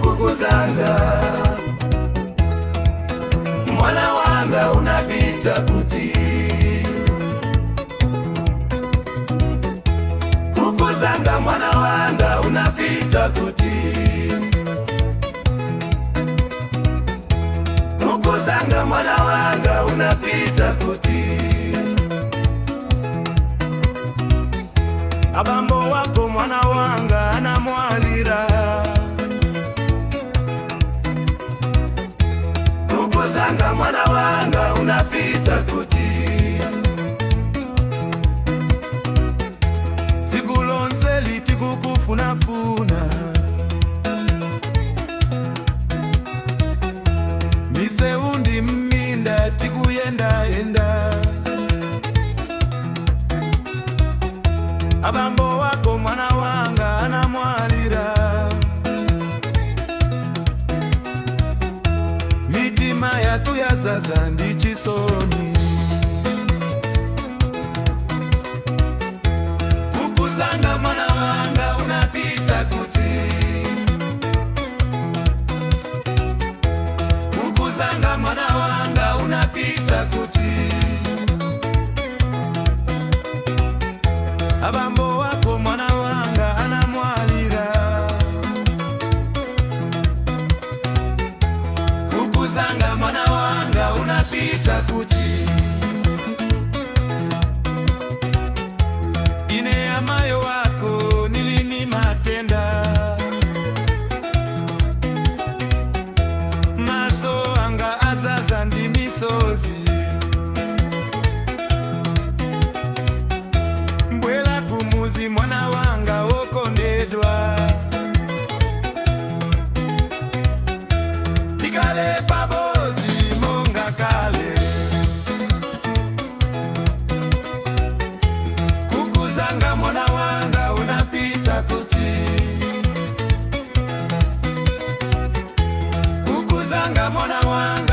kukuzanga mwana wanga unapita kuti kukuzanga mwana wanga unapita kuti kukuzanga mwana wanga unapita kuti abambo wako mwana wanga anamwalira kukuzanga mwana wanga unapita kuti tikulonse liti kukufunafuna miseundi mminda tikuyendayenda abambo wako mwana wanga anamwalira mitima yatu yadzaza ndi chisoni kukuzanga mwana wanga unapita kuti kukuzanga mwana wanga unapita kuti abambo wako mwana wanga anamwalira kukuzanga mwana wanga unapita kuti ine amayo wako nilini matenda maso anga adzaza ndi misozi mwana wanga wokondedwa tikale pabozi monga kale kukuzanga mwana wanga unapita kuti kukuzanga mwana wanga